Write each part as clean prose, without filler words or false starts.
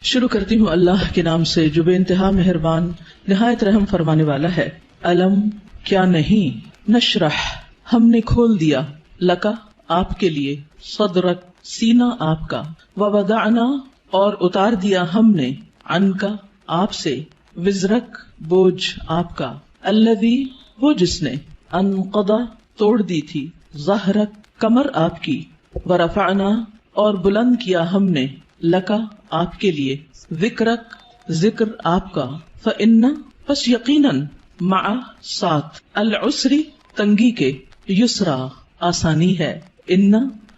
شروع کرتی ہوں اللہ کے نام سے جو بے انتہا مہربان نہایت رحم فرمانے والا ہے۔ علم کیا نہیں، نشرح ہم نے کھول دیا، لکا آپ کے لیے، صدرک سینہ آپ کا، ووضعنا اور اتار دیا ہم نے، عنکا آپ سے، وزرک بوجھ آپ کا، الذی وہ جس نے، انقضا توڑ دی تھی، ظہرک کمر آپ کی، ورفعنا اور بلند کیا ہم نے، لکا آپ کے لیے، ذکرک ذکر آپ کا، فإن پس یقیناً، مع ساتھ، العسری تنگی کے، یسرا آسانی ہے، ان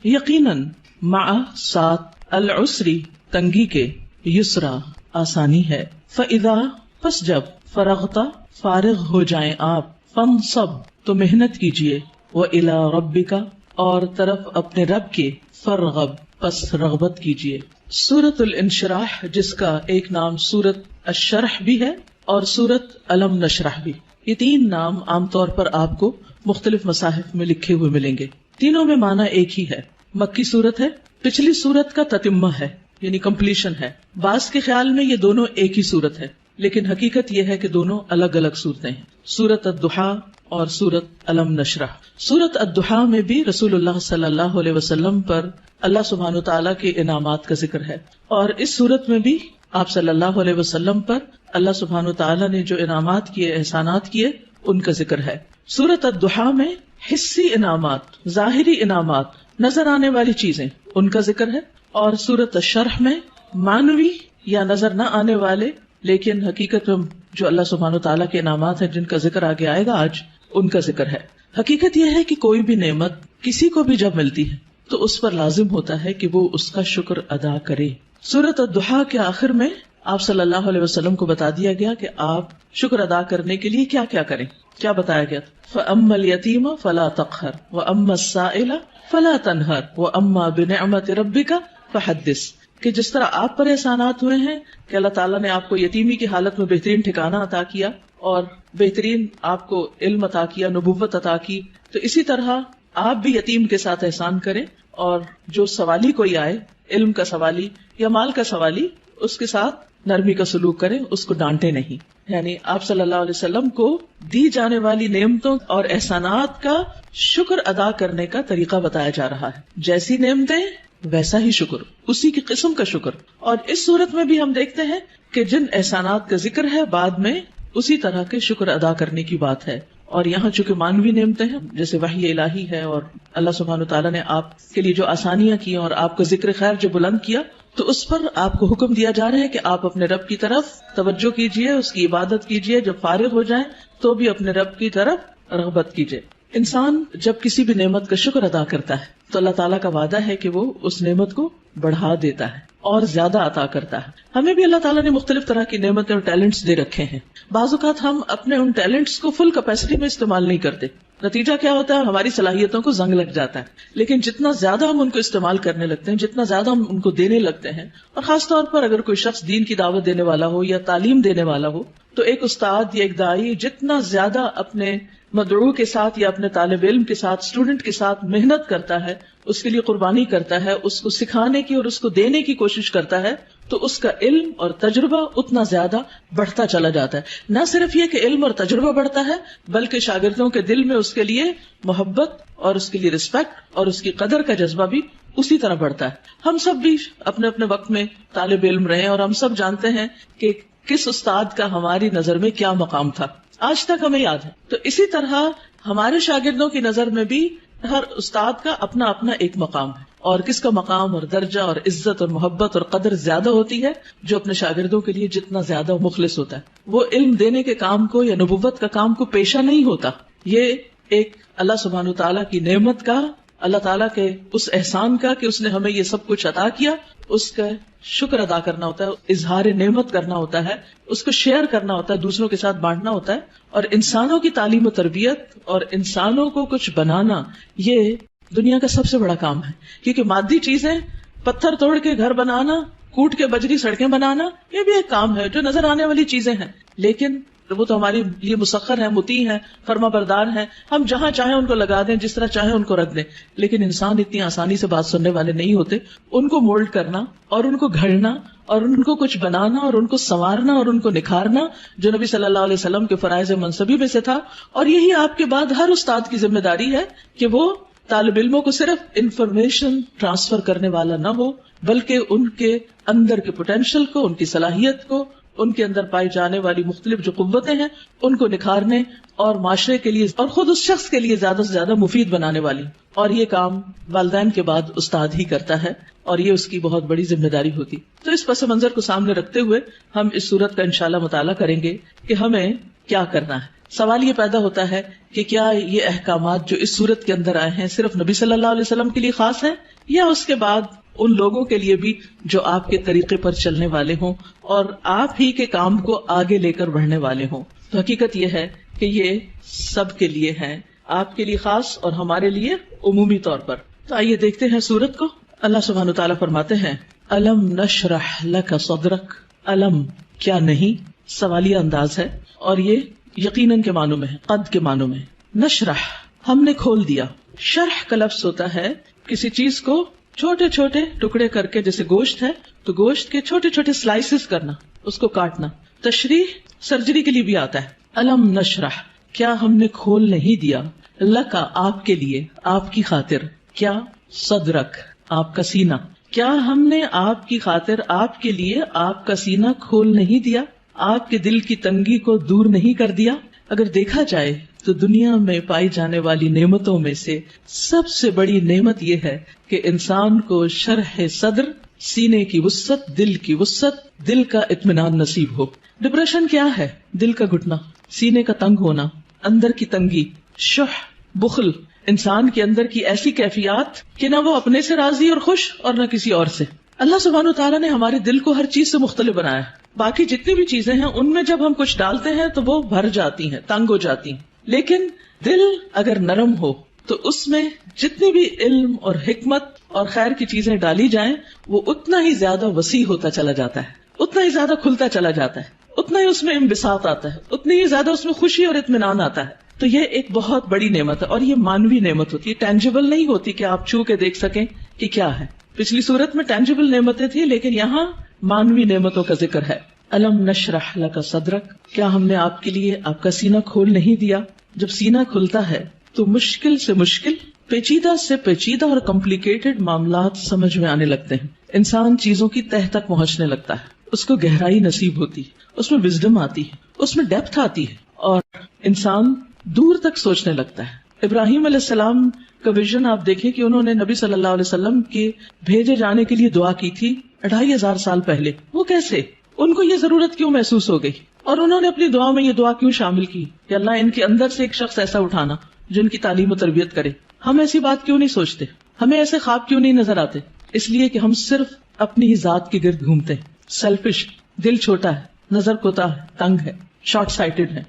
یقیناً، مع ساتھ، العسری تنگی کے، یسرا آسانی ہے، فإذا پس جب، فرغتا فارغ ہو جائیں آپ، فانصب تو محنت کیجئے، وإلی ربک اور طرف اپنے رب کے، فرغب پس رغبت کیجئے۔ سورۃ الانشراح جس کا ایک نام سورۃ الشرح بھی ہے اور سورۃ الم نشرح بھی، یہ تین نام عام طور پر آپ کو مختلف مصاحف میں لکھے ہوئے ملیں گے۔ تینوں میں معنی ایک ہی ہے، مکی سورت ہے، پچھلی سورت کا تتمہ ہے یعنی کمپلیشن ہے۔ بعض کے خیال میں یہ دونوں ایک ہی سورت ہے، لیکن حقیقت یہ ہے کہ دونوں الگ الگ صورتیں ہیں، سورۃ الضحیٰ اور سورۃ الم نشرح۔ سورۃ الضحیٰ میں بھی رسول اللہ صلی اللہ علیہ وسلم پر اللہ سبحانہ وتعالیٰ کے انعامات کا ذکر ہے، اور اس سورت میں بھی آپ صلی اللہ علیہ وسلم پر اللہ سبحانہ وتعالیٰ نے جو انعامات کیے، احسانات کیے، ان کا ذکر ہے۔ سورۃ الضحیٰ میں حسی انعامات، ظاہری انعامات، نظر آنے والی چیزیں، ان کا ذکر ہے، اور سورۃ الشرح میں معنوی یا نظر نہ آنے والے لیکن حقیقت میں جو اللہ سبحانہ وتعالیٰ کے انعامات ہیں جن کا ذکر آگے آئے گا آج، ان کا ذکر ہے۔ حقیقت یہ ہے کہ کوئی بھی نعمت کسی کو بھی جب ملتی ہے تو اس پر لازم ہوتا ہے کہ وہ اس کا شکر ادا کرے۔ سورۃ الضحیٰ کے آخر میں آپ صلی اللہ علیہ وسلم کو بتا دیا گیا کہ آپ شکر ادا کرنے کے لیے کیا کیا کریں۔ کیا بتایا گیا؟ فَأَمَّا الْيَتِيمَ فَلَا تَقْهَرْ وَأَمَّا السَّائِلَ فَلَا تَنْهَرْ وَأَمَّا بِنِعْمَةِ رَبِّكَ فَحَدِّثْ، کہ جس طرح آپ پر احسانات ہوئے ہیں کہ اللہ تعالیٰ نے آپ کو یتیمی کی حالت میں بہترین ٹھکانہ عطا کیا اور بہترین آپ کو علم عطا کیا، نبوت عطا کی، تو اسی طرح آپ بھی یتیم کے ساتھ احسان کریں، اور جو سوالی کوئی آئے، علم کا سوالی یا مال کا سوالی، اس کے ساتھ نرمی کا سلوک کریں، اس کو ڈانٹے نہیں۔ یعنی آپ صلی اللہ علیہ وسلم کو دی جانے والی نعمتوں اور احسانات کا شکر ادا کرنے کا طریقہ بتایا جا رہا ہے، جیسی نعمتیں ویسا ہی شکر، اسی کی قسم کا شکر۔ اور اس صورت میں بھی ہم دیکھتے ہیں کہ جن احسانات کا ذکر ہے بعد میں اسی طرح کے شکر ادا کرنے کی بات ہے، اور یہاں چونکہ مانوی نعمتیں ہیں جیسے وحی الہی ہے، اور اللہ سبحانہ وتعالیٰ نے آپ کے لیے جو آسانیاں کی اور آپ کا ذکر خیر جو بلند کیا، تو اس پر آپ کو حکم دیا جا رہا ہے کہ آپ اپنے رب کی طرف توجہ کیجئے، اس کی عبادت کیجئے، جب فارغ ہو جائیں تو بھی اپنے رب کی طرف رغبت کیجئے۔ انسان جب کسی بھی نعمت کا شکر ادا کرتا ہے تو اللہ تعالیٰ کا وعدہ ہے کہ وہ اس نعمت کو بڑھا دیتا ہے اور زیادہ عطا کرتا ہے۔ ہمیں بھی اللہ تعالیٰ نے مختلف طرح کی نعمتیں اور ٹیلنٹس دے رکھے ہیں، بعض اوقات ہم اپنے ان ٹیلنٹس کو فل کیپیسٹی میں استعمال نہیں کرتے، نتیجہ کیا ہوتا ہے؟ ہماری صلاحیتوں کو زنگ لگ جاتا ہے۔ لیکن جتنا زیادہ ہم ان کو استعمال کرنے لگتے ہیں، جتنا زیادہ ہم ان کو دینے لگتے ہیں، اور خاص طور پر اگر کوئی شخص دین کی دعوت دینے والا ہو یا تعلیم دینے والا ہو، تو ایک استاد یا ایک داعی جتنا زیادہ اپنے مدعو کے ساتھ یا اپنے طالب علم کے ساتھ، اسٹوڈنٹ کے ساتھ محنت کرتا ہے، اس کے لیے قربانی کرتا ہے، اس کو سکھانے کی اور اس کو دینے کی کوشش کرتا ہے، تو اس کا علم اور تجربہ اتنا زیادہ بڑھتا چلا جاتا ہے۔ نہ صرف یہ کہ علم اور تجربہ بڑھتا ہے، بلکہ شاگردوں کے دل میں اس کے لیے محبت اور اس کے لیے رسپیکٹ اور اس کی قدر کا جذبہ بھی اسی طرح بڑھتا ہے۔ ہم سب بھی اپنے اپنے وقت میں طالب علم رہے، اور ہم سب جانتے ہیں کہ کس استاد کا ہماری نظر میں کیا مقام تھا، آج تک ہمیں یاد ہے۔ تو اسی طرح ہمارے شاگردوں کی نظر میں بھی ہر استاد کا اپنا اپنا ایک مقام ہے، اور کس کا مقام اور درجہ اور عزت اور محبت اور قدر زیادہ ہوتی ہے، جو اپنے شاگردوں کے لیے جتنا زیادہ مخلص ہوتا ہے، وہ علم دینے کے کام کو یا نبوت کا کام کو پیشہ نہیں ہوتا۔ یہ ایک اللہ سبحانہ تعالیٰ کی نعمت کا، اللہ تعالیٰ کے اس احسان کا کہ اس نے ہمیں یہ سب کچھ عطا کیا، اس کا شکر ادا کرنا ہوتا ہے، اظہار نعمت کرنا ہوتا ہے، اس کو شیئر کرنا ہوتا ہے، دوسروں کے ساتھ بانٹنا ہوتا ہے۔ اور انسانوں کی تعلیم و تربیت اور انسانوں کو کچھ بنانا، یہ دنیا کا سب سے بڑا کام ہے، کیونکہ مادی چیزیں، پتھر توڑ کے گھر بنانا، کوٹ کے بجری سڑکیں بنانا، یہ بھی ایک کام ہے جو نظر آنے والی چیزیں ہیں، لیکن تو وہ تو ہمارے لیے مسخر ہیں، مطیع ہیں، فرما بردار ہیں، ہم جہاں چاہیں ان کو لگا دیں، جس طرح چاہیں ان کو رکھ دیں. لیکن انسان اتنی آسانی سے بات سننے والے نہیں ہوتے. ان کو مولڈ کرنا اور ان کو گھڑنا اور ان کو کچھ بنانا اور ان کو سنوارنا اور ان کو نکھارنا، جو نبی صلی اللہ علیہ وسلم کے فرائض منصبی میں سے تھا. اور یہی آپ کے بعد ہر استاد کی ذمہ داری ہے کہ وہ طالب علموں کو صرف انفارمیشن ٹرانسفر کرنے والا نہ ہو، بلکہ ان کے اندر کے پوٹینشیل کو، ان کی صلاحیت کو، ان کے اندر پائی جانے والی مختلف جو قوتیں ہیں ان کو نکھارنے اور معاشرے کے لیے اور خود اس شخص کے لیے زیادہ سے زیادہ مفید بنانے والی. اور یہ کام والدین کے بعد استاد ہی کرتا ہے اور یہ اس کی بہت بڑی ذمہ داری ہوتی. تو اس پس منظر کو سامنے رکھتے ہوئے ہم اس صورت کا انشاءاللہ مطالعہ کریں گے کہ ہمیں کیا کرنا ہے. سوال یہ پیدا ہوتا ہے کہ کیا یہ احکامات جو اس صورت کے اندر آئے ہیں صرف نبی صلی اللہ علیہ وسلم کے لیے خاص ہیں یا اس کے بعد ان لوگوں کے لیے بھی جو آپ کے طریقے پر چلنے والے ہوں اور آپ ہی کے کام کو آگے لے کر بڑھنے والے ہوں. تو حقیقت یہ ہے کہ یہ سب کے لیے ہیں، آپ کے لیے خاص اور ہمارے لیے عمومی طور پر. تو آئیے دیکھتے ہیں سورت کو. اللہ سبحانہ وتعالیٰ فرماتے ہیں الم نشرح لک صدرک. الم کیا نہیں سوالیہ انداز ہے اور یہ یقیناً کے معنوں میں ہے، قد کے معنوں میں. نشرح ہم نے کھول دیا. شرح کا لفظ ہوتا ہے کسی چیز کو چھوٹے چھوٹے ٹکڑے کر کے، جیسے گوشت ہے تو گوشت کے چھوٹے چھوٹے سلائسز کرنا، اس کو کاٹنا. تشریح سرجری کے لیے بھی آتا ہے. الم نشرح کیا ہم نے کھول نہیں دیا، لکا آپ کے لیے، آپ کی خاطر، کیا صدرک آپ کا سینہ، کیا ہم نے آپ کی خاطر، آپ کے لیے آپ کا سینہ کھول نہیں دیا، آپ کے دل کی تنگی کو دور نہیں کر دیا. اگر دیکھا جائے تو دنیا میں پائی جانے والی نعمتوں میں سے سب سے بڑی نعمت یہ ہے کہ انسان کو شرح صدر، سینے کی وسعت، دل کی وسعت، دل کا اطمینان نصیب ہو. ڈپریشن کیا ہے؟ دل کا گھٹنا، سینے کا تنگ ہونا، اندر کی تنگی، شح، بخل، انسان کے اندر کی ایسی کیفیات کہ نہ وہ اپنے سے راضی اور خوش اور نہ کسی اور سے. اللہ سبحانہ وتعالیٰ نے ہمارے دل کو ہر چیز سے مختلف بنایا ہے. باقی جتنی بھی چیزیں ہیں ان میں جب ہم کچھ ڈالتے ہیں تو وہ بھر جاتی ہیں، تنگ ہو جاتی ہیں. لیکن دل اگر نرم ہو تو اس میں جتنی بھی علم اور حکمت اور خیر کی چیزیں ڈالی جائیں وہ اتنا ہی زیادہ وسیع ہوتا چلا جاتا ہے، اتنا ہی زیادہ کھلتا چلا جاتا ہے، اتنا ہی اس میں انبساط آتا ہے، اتنی ہی زیادہ اس میں خوشی اور اطمینان آتا ہے. تو یہ ایک بہت بڑی نعمت ہے اور یہ مانوی نعمت ہوتی ہے، ٹینجیبل نہیں ہوتی کہ آپ چھو کے دیکھ سکیں کہ کیا ہے. پچھلی صورت میں ٹینجیبل نعمتیں تھیں لیکن یہاں مانوی نعمتوں کا ذکر ہے. الم نشرح لک صدرک کیا ہم نے آپ کے لیے آپ کا سینہ کھول نہیں دیا. جب سینہ کھلتا ہے تو مشکل سے مشکل، پیچیدہ سے پیچیدہ اور کمپلیکیٹڈ معاملات سمجھ میں آنے لگتے ہیں. انسان چیزوں کی تہ تک پہنچنے لگتا ہے، اس کو گہرائی نصیب ہوتی ہے، اس میں وزڈم آتی ہے، اس میں ڈیپتھ آتی ہے اور انسان دور تک سوچنے لگتا ہے. ابراہیم علیہ السلام کا ویژن آپ دیکھیں کہ انہوں نے نبی صلی اللہ علیہ وسلم کے بھیجے جانے کے لیے دعا کی تھی 2500 سال پہلے. وہ کیسے، ان کو یہ ضرورت کیوں محسوس ہو گئی اور انہوں نے اپنی دعا میں یہ دعا کیوں شامل کی کہ اللہ ان کے اندر سے ایک شخص ایسا اٹھانا جو ان کی تعلیم و تربیت کرے. ہم ایسی بات کیوں نہیں سوچتے، ہمیں ایسے خواب کیوں نہیں نظر آتے؟ اس لیے کہ ہم صرف اپنی ہی ذات کے گرد گھومتے ہیں. سیلفش، دل چھوٹا ہے، نظر کوتا ہے، تنگ ہے، شارٹ سائٹڈ ہے،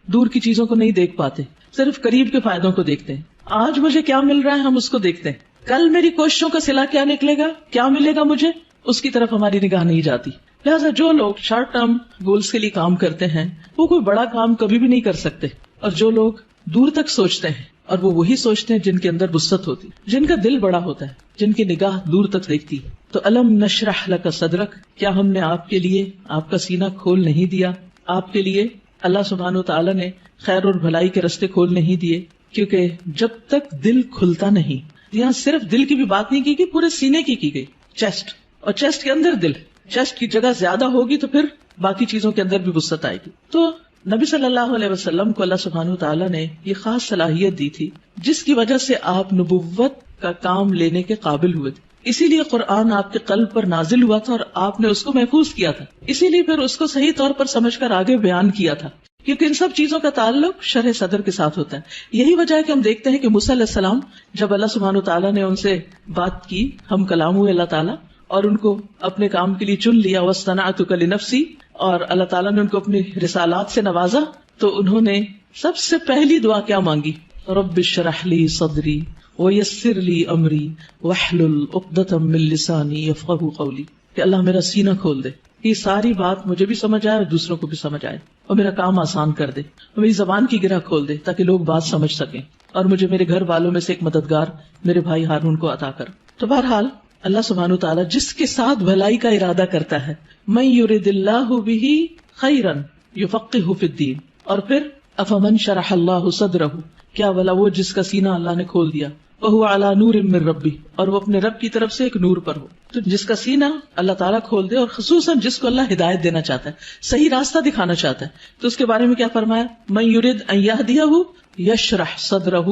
دور کی چیزوں کو نہیں دیکھ پاتے، صرف قریب کے فائدوں کو دیکھتے ہیں. آج مجھے کیا مل رہا ہے ہم اس کو دیکھتے ہیں، کل میری کوششوں کا صلہ کیا نکلے گا، کیا ملے گا مجھے، اس کی طرف ہماری نگاہ نہیں جاتی. لہٰذا جو لوگ شارٹ ٹرم گولز کے لیے کام کرتے ہیں وہ کوئی بڑا کام کبھی بھی نہیں کر سکتے، اور جو لوگ دور تک سوچتے ہیں اور وہ وہی سوچتے ہیں جن کے اندر وسعت ہوتی، جن کا دل بڑا ہوتا ہے، جن کی نگاہ دور تک دیکھتی. تو الم نشرح لک صدرک کیا ہم نے آپ کے لیے آپ کا سینہ کھول نہیں دیا. آپ کے لیے اللہ سبحانہ و تعالیٰ نے خیر اور بھلائی کے رستے کھول نہیں دیے، کیونکہ جب تک دل کھلتا نہیں، یہاں صرف دل کی بھی بات نہیں کی گئی، پورے سینے کی گئی، چیسٹ، اور چیسٹ کے اندر دل، چیسٹ کی جگہ زیادہ ہوگی تو پھر باقی چیزوں کے اندر بھی وسعت آئے گی. تو نبی صلی اللہ علیہ وسلم کو اللہ سبحانہ وتعالیٰ نے یہ خاص صلاحیت دی تھی جس کی وجہ سے آپ نبوت کا کام لینے کے قابل ہوئے تھے. اسی لیے قرآن آپ کے قلب پر نازل ہوا تھا اور آپ نے اس کو محفوظ کیا تھا، اسی لیے پھر اس کو صحیح طور پر سمجھ کر آگے بیان کیا تھا، کیونکہ ان سب چیزوں کا تعلق شرح صدر کے ساتھ ہوتا ہے. یہی وجہ ہے کہ ہم دیکھتے ہیں کہ موسیٰ علیہ السلام جب اللہ سبحانہ وتعالیٰ نے ان سے بات کی، ہم کلام ہوئے اللہ تعالیٰ اور ان کو اپنے کام کے لیے چن لیا، وَاصْطَنَعْتُكَ لِنَفْسِي، اور اللہ تعالیٰ نے ان کو اپنی رسالات سے نوازا، تو انہوں نے سب سے پہلی دعا کیا مانگی؟ رب اشرح لی صدری ویسر لی امری واحلل عقدۃ من لسانی یفقہوا قولی، کہ اللہ میرا سینہ کھول دے، یہ ساری بات مجھے بھی سمجھ آئے اور دوسروں کو بھی سمجھ آئے، اور میرا کام آسان کر دے، اور میری زبان کی گرہ کھول دے تاکہ لوگ بات سمجھ سکیں، اور مجھے میرے گھر والوں میں سے ایک مددگار میرے بھائی ہارون کو عطا کر۔ تو بہرحال اللہ سبحانہ وتعالیٰ جس کے ساتھ بھلائی کا ارادہ کرتا ہے، من یرد اللہ بہ خیرا یفقہہ فی الدین، اور پھر افمن شرح اللہ صدرہ، کیا بھلا وہ جس کا سینہ اللہ نے کھول دیا، وہو علی نور من ربہ، اور وہ اپنے رب کی طرف سے ایک نور پر ہو۔ تو جس کا سینہ اللہ تعالیٰ کھول دے، اور خصوصاً جس کو اللہ ہدایت دینا چاہتا ہے، صحیح راستہ دکھانا چاہتا ہے، تو اس کے بارے میں کیا فرمایا؟ من یرد ان یہدیہ یشرح صدرہ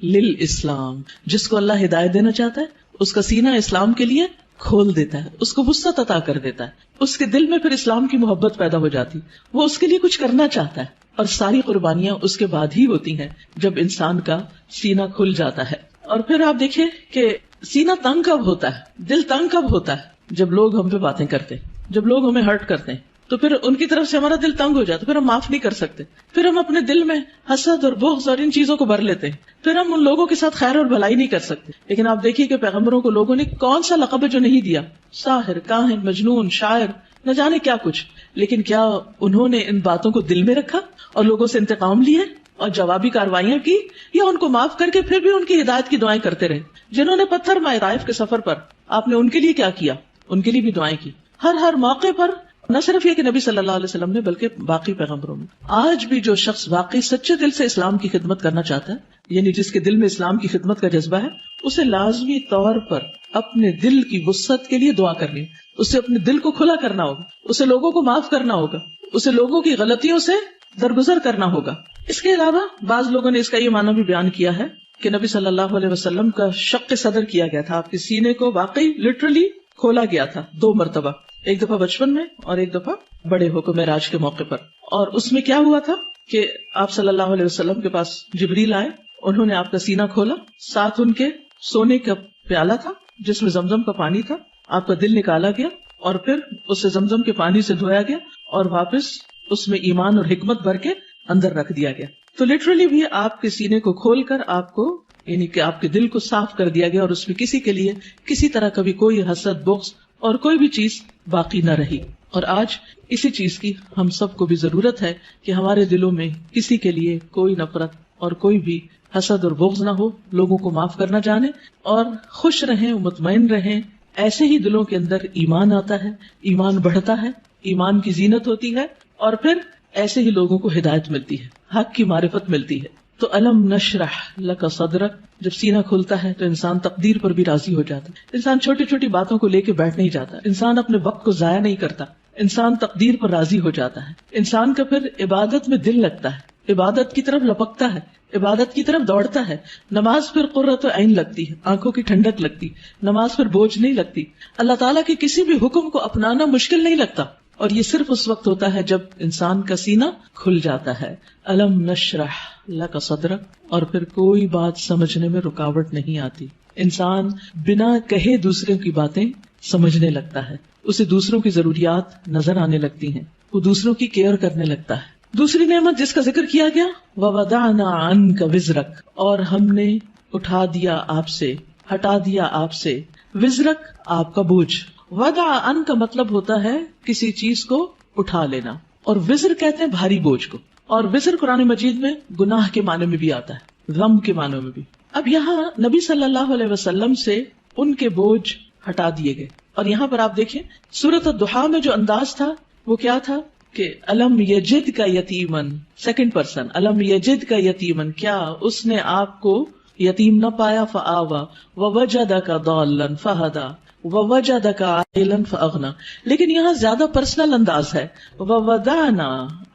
للاسلام، جس کو اللہ ہدایت دینا چاہتا ہے اس کا سینہ اسلام کے لیے کھول دیتا ہے، اس کو وسعت عطا کر دیتا ہے، اس کے دل میں پھر اسلام کی محبت پیدا ہو جاتی، وہ اس کے لیے کچھ کرنا چاہتا ہے، اور ساری قربانیاں اس کے بعد ہی ہوتی ہیں جب انسان کا سینہ کھل جاتا ہے۔ اور پھر آپ دیکھیں کہ سینہ تنگ کب ہوتا ہے، دل تنگ کب ہوتا ہے؟ جب لوگ ہم پہ باتیں کرتے ہیں، جب لوگ ہمیں ہرٹ کرتے ہیں، تو پھر ان کی طرف سے ہمارا دل تنگ ہو جاتا ہے، پھر ہم معاف نہیں کر سکتے، پھر ہم اپنے دل میں حسد اور بغض اور ان چیزوں کو بھر لیتے ہیں، پھر ہم ان لوگوں کے ساتھ خیر اور بھلائی نہیں کر سکتے۔ لیکن آپ دیکھیے کہ پیغمبروں کو لوگوں نے کون سا لقب ہے جو نہیں دیا، ساحر، کاہن، مجنون، شاعر، نہ جانے کیا کچھ، لیکن کیا انہوں نے ان باتوں کو دل میں رکھا اور لوگوں سے انتقام لیے اور جوابی کاروائیاں کی، یا ان کو معاف کر کے پھر بھی ان کی ہدایت کی دعائیں کرتے رہے؟ جنہوں نے پتھر مارے طائف کے سفر پر، آپ نے ان کے لیے کیا کیا؟ ان کے لیے بھی دعائیں کی۔ ہر موقع پر نہ صرف یہ کہ نبی صلی اللہ علیہ وسلم نے، بلکہ باقی پیغمبروں میں، آج بھی جو شخص واقعی سچے دل سے اسلام کی خدمت کرنا چاہتا ہے، یعنی جس کے دل میں اسلام کی خدمت کا جذبہ ہے، اسے لازمی طور پر اپنے دل کی وسعت کے لیے دعا کرنی، اسے اپنے دل کو کھلا کرنا ہوگا، اسے لوگوں کو معاف کرنا ہوگا، اسے لوگوں کی غلطیوں سے درگزر کرنا ہوگا۔ اس کے علاوہ بعض لوگوں نے اس کا یہ معنی بھی بیان کیا ہے کہ نبی صلی اللہ علیہ وسلم کا شق صدر کیا گیا تھا، آپ کے سینے کو واقعی لٹرلی کھولا گیا تھا 2 مرتبہ، ایک دفعہ بچپن میں اور ایک دفعہ بڑے ہو کر معراج کے موقع پر۔ اور اس میں کیا ہوا تھا کہ آپ صلی اللہ علیہ وسلم کے پاس جبریل آئے، انہوں نے آپ کا سینہ کھولا، ساتھ ان کے سونے کا پیالہ تھا جس میں زمزم کا پانی تھا، آپ کا دل نکالا گیا اور پھر اسے زمزم کے پانی سے دھویا گیا اور واپس اس میں ایمان اور حکمت بھر کے اندر رکھ دیا گیا۔ تو لٹرلی بھی آپ کے سینے کو کھول کر آپ کو، یعنی کہ آپ کے دل کو صاف کر دیا گیا، اور اس میں کسی کے لیے کسی طرح کا بھی کوئی حسد، بغض اور کوئی بھی چیز باقی نہ رہی۔ اور آج اسی چیز کی ہم سب کو بھی ضرورت ہے کہ ہمارے دلوں میں کسی کے لیے کوئی نفرت اور کوئی بھی حسد اور بغض نہ ہو، لوگوں کو معاف کرنا جانے اور خوش رہیں، مطمئن رہیں۔ ایسے ہی دلوں کے اندر ایمان آتا ہے، ایمان بڑھتا ہے، ایمان کی زینت ہوتی ہے، اور پھر ایسے ہی لوگوں کو ہدایت ملتی ہے، حق کی معرفت ملتی ہے۔ تو الم نشرح لک صدرک، جب سینہ کھلتا ہے تو انسان تقدیر پر بھی راضی ہو جاتا ہے، انسان چھوٹی چھوٹی باتوں کو لے کے بیٹھ نہیں جاتا، انسان اپنے وقت کو ضائع نہیں کرتا، انسان تقدیر پر راضی ہو جاتا ہے، انسان کا پھر عبادت میں دل لگتا ہے، عبادت کی طرف لپکتا ہے، عبادت کی طرف دوڑتا ہے، نماز پھر قرۃ عین لگتی ہے، آنکھوں کی ٹھنڈک لگتی، نماز پھر بوجھ نہیں لگتی، اللہ تعالیٰ کے کسی بھی حکم کو اپنانا مشکل نہیں لگتا، اور یہ صرف اس وقت ہوتا ہے جب انسان کا سینہ کھل جاتا ہے۔ الم نشرح لک صدرک، اور پھر کوئی بات سمجھنے میں رکاوٹ نہیں آتی، انسان بنا کہے دوسروں کی باتیں سمجھنے لگتا ہے، اسے دوسروں کی ضروریات نظر آنے لگتی ہیں، وہ دوسروں کی کیئر کرنے لگتا ہے۔ دوسری نعمت جس کا ذکر کیا گیا، وَوَضَعْنَا عَنْكَ وِزْرَكَ، اور ہم نے اٹھا دیا آپ سے، ہٹا دیا آپ سے، وزرک آپ کا بوجھ۔ وضع عن کا مطلب ہوتا ہے کسی چیز کو اٹھا لینا، اور وزر کہتے ہیں بھاری بوجھ کو، اور وزر قرآن مجید میں گناہ کے معنی میں بھی آتا ہے، غم کے معنی میں بھی۔ اب یہاں نبی صلی اللہ علیہ وسلم سے ان کے بوجھ ہٹا دیے گئے، اور یہاں پر آپ دیکھیں سورۃ الضحیٰ میں جو انداز تھا وہ کیا تھا کہ الم یجد کا یتیمن، سیکنڈ پرسن، الم یجد کا یتیمن، کیا اس نے آپ کو یتیم نہ پایا، فآوا ووجدک ضالا فہدی ووجدک عائلا فاغنی۔ لیکن یہاں زیادہ پرسنل انداز ہے، ووضعنا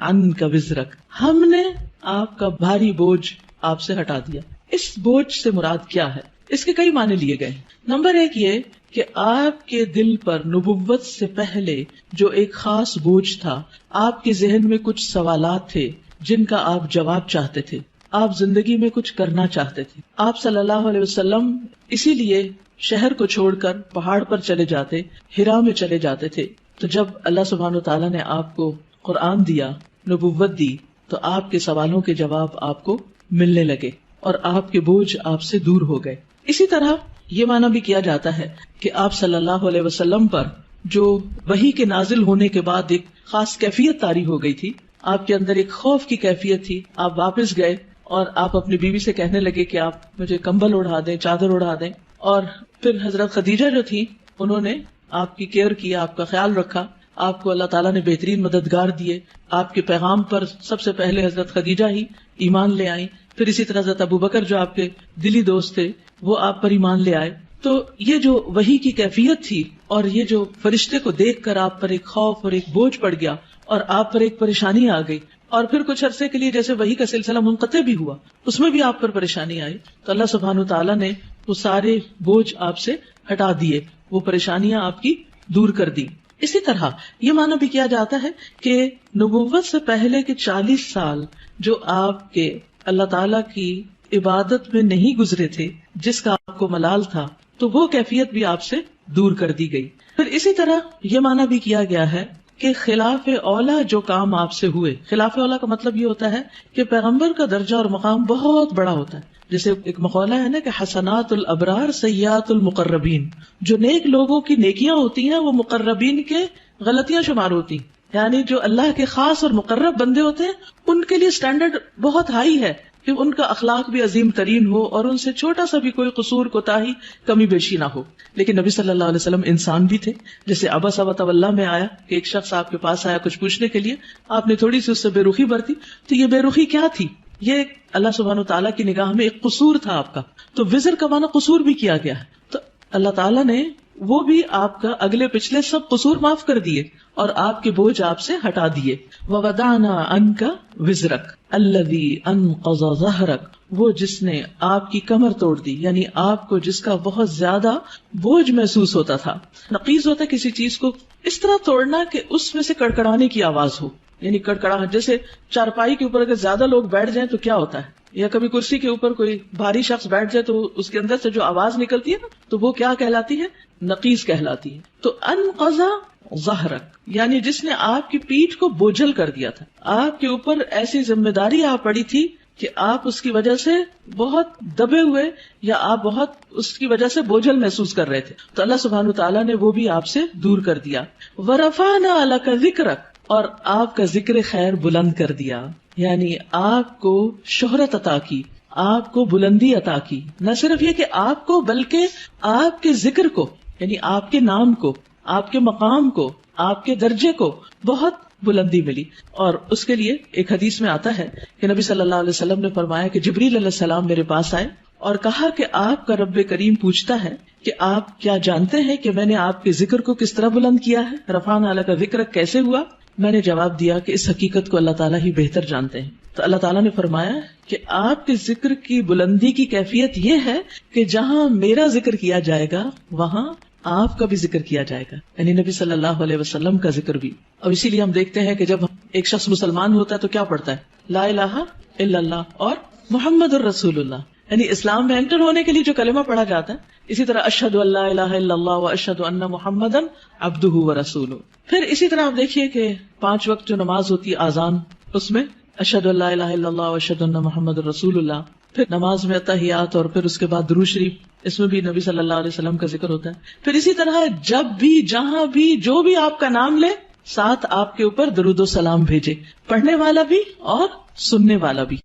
عنک وزرک، ہم نے آپ کا بھاری بوجھ آپ سے ہٹا دیا۔ اس بوجھ سے مراد کیا ہے؟ اس کے کئی معنی لیے گئے۔ نمبر 1 یہ کہ آپ کے دل پر نبوت سے پہلے جو ایک خاص بوجھ تھا، آپ کے ذہن میں کچھ سوالات تھے جن کا آپ جواب چاہتے تھے، آپ زندگی میں کچھ کرنا چاہتے تھے۔ آپ صلی اللہ علیہ وسلم اسی لیے شہر کو چھوڑ کر پہاڑ پر چلے جاتے، ہرا میں چلے جاتے تھے۔ تو جب اللہ سبحانہ وتعالیٰ نے آپ کو قرآن دیا، نبوت دی، تو آپ کے سوالوں کے جواب آپ کو ملنے لگے اور آپ کے بوجھ آپ سے دور ہو گئے۔ اسی طرح یہ معنی بھی کیا جاتا ہے کہ آپ صلی اللہ علیہ وسلم پر جو وحی کے نازل ہونے کے بعد ایک خاص کیفیت طاری ہو گئی تھی، آپ کے اندر ایک خوف کی کیفیت تھی. آپ واپس گئے اور آپ اپنی بیوی سے کہنے لگے کہ آپ مجھے کمبل اڑا دیں، چادر اڑا دیں. اور پھر حضرت خدیجہ جو تھی انہوں نے آپ کی کیئر کی، آپ کا خیال رکھا. آپ کو اللہ تعالیٰ نے بہترین مددگار دیے. آپ کے پیغام پر سب سے پہلے حضرت خدیجہ ہی ایمان لے آئیں. پھر اسی طرح حضرت ابو بکر جو آپ کے دلی دوست تھے وہ آپ پر ایمان لے آئے. تو یہ جو وحی کی کیفیت تھی اور یہ جو فرشتے کو دیکھ کر آپ پر ایک خوف اور ایک بوجھ پڑ گیا اور آپ پر ایک پریشانی آ گئی، اور پھر کچھ عرصے کے لیے جیسے وحی کا سلسلہ منقطع بھی ہوا، اس میں بھی آپ پر پریشانی آئی، تو اللہ سبحانہ وتعالیٰ نے وہ سارے بوجھ آپ سے ہٹا دیے، وہ پریشانیاں آپ کی دور کر دی. اسی طرح یہ معنی بھی کیا جاتا ہے کہ نبوت سے پہلے کے 40 سال جو آپ کے اللہ تعالیٰ کی عبادت میں نہیں گزرے تھے، جس کا آپ کو ملال تھا، تو وہ کیفیت بھی آپ سے دور کر دی گئی. پھر اسی طرح یہ معنی بھی کیا گیا ہے کہ خلاف اولا جو کام آپ سے ہوئے، خلاف اولا کا مطلب یہ ہوتا ہے کہ پیغمبر کا درجہ اور مقام بہت بڑا ہوتا ہے. جیسے ایک مقولہ ہے نا کہ حسنات الابرار سیئات المقربین، جو نیک لوگوں کی نیکیاں ہوتی ہیں وہ مقربین کے غلطیاں شمار ہوتی ہیں. یعنی جو اللہ کے خاص اور مقرب بندے ہوتے ہیں ان کے لیے سٹینڈرڈ بہت ہائی ہے کہ ان کا اخلاق بھی عظیم ترین ہو اور ان سے چھوٹا سا بھی کوئی قصور کوتاہی کمی بیشی نہ ہو. لیکن نبی صلی اللہ علیہ وسلم انسان بھی تھے. جیسے عبس وتولی میں آیا کہ ایک شخص آپ کے پاس آیا کچھ پوچھنے کے لیے، آپ نے تھوڑی سی اس سے بے رخی برتی. تو یہ بے رخی کیا تھی؟ یہ اللہ سبحانہ تعالیٰ کی نگاہ میں ایک قصور تھا آپ کا. تو وزر کا معنی قصور بھی کیا گیا ہے. تو اللہ تعالیٰ نے وہ بھی آپ کا اگلے پچھلے سب قصور معاف کر دیے اور آپ کے بوجھ آپ سے ہٹا دیے. وَوَضَعْنَا عَنْكَ وِزْرَكَ الَّذِي أَنْقَضَ ظَهْرَكَ، وہ جس نے آپ کی کمر توڑ دی، یعنی آپ کو جس کا بہت زیادہ بوجھ محسوس ہوتا تھا. نقیض ہوتا ہے کسی چیز کو اس طرح توڑنا کہ اس میں سے کڑکڑانے کی آواز ہو، یعنی کڑکڑاہٹ. جیسے چارپائی کے اوپر اگر زیادہ لوگ بیٹھ جائیں تو کیا ہوتا ہے، یا کبھی کرسی کے اوپر کوئی بھاری شخص بیٹھ جائے تو اس کے اندر سے جو آواز نکلتی ہے نا تو وہ کیا کہلاتی ہے؟ نقیض کہلاتی ہے. تو انقضا ظہرک یعنی جس نے آپ کی پیٹھ کو بوجھل کر دیا تھا، آپ کے اوپر ایسی ذمہ داری آ پڑی تھی کہ آپ اس کی وجہ سے بہت دبے ہوئے یا آپ بہت اس کی وجہ سے بوجھل محسوس کر رہے تھے، تو اللہ سبحانہ تعالیٰ نے وہ بھی آپ سے دور کر دیا. ورفعنا لک ذکرک، اور آپ کا ذکر خیر بلند کر دیا، یعنی آپ کو شہرت عطا کی، آپ کو بلندی عطا کی. نہ صرف یہ کہ آپ کو بلکہ آپ کے ذکر کو، یعنی آپ کے نام کو، آپ کے مقام کو، آپ کے درجے کو بہت بلندی ملی. اور اس کے لیے ایک حدیث میں آتا ہے کہ نبی صلی اللہ علیہ وسلم نے فرمایا کہ جبریل علیہ السلام میرے پاس آئے اور کہا کہ آپ کا رب کریم پوچھتا ہے کہ آپ کیا جانتے ہیں کہ میں نے آپ کے ذکر کو کس طرح بلند کیا ہے؟ رفعنا لک ذکرک کیسے ہوا؟ میں نے جواب دیا کہ اس حقیقت کو اللہ تعالیٰ ہی بہتر جانتے ہیں. تو اللہ تعالیٰ نے فرمایا کہ آپ کے ذکر کی بلندی کی کیفیت یہ ہے کہ جہاں میرا ذکر کیا جائے گا وہاں آپ کا بھی ذکر کیا جائے گا، یعنی نبی صلی اللہ علیہ وسلم کا ذکر بھی. اور اسی لیے ہم دیکھتے ہیں کہ جب ایک شخص مسلمان ہوتا ہے تو کیا پڑھتا ہے؟ لا الہ الا اللہ اور محمد الرسول اللہ، یعنی اسلام میں انٹر ہونے کے لیے جو کلمہ پڑھا جاتا ہے. اسی طرح اشہد ان لا الہ الا اللہ و اشہد ان محمدا عبدہ و رسولہ. پھر اسی طرح آپ دیکھیے کہ 5 وقت جو نماز ہوتی ہے آذان، اس میں اشہد ان لا الہ الا اللہ و اشہد ان محمد رسول اللہ. پھر نماز میں تحیات اور پھر اس کے بعد درود شریف، اس میں بھی نبی صلی اللہ علیہ وسلم کا ذکر ہوتا ہے. پھر اسی طرح جب بھی جہاں بھی جو بھی آپ کا نام لے ساتھ آپ کے اوپر درود و سلام بھیجے، پڑھنے والا بھی اور سننے والا بھی.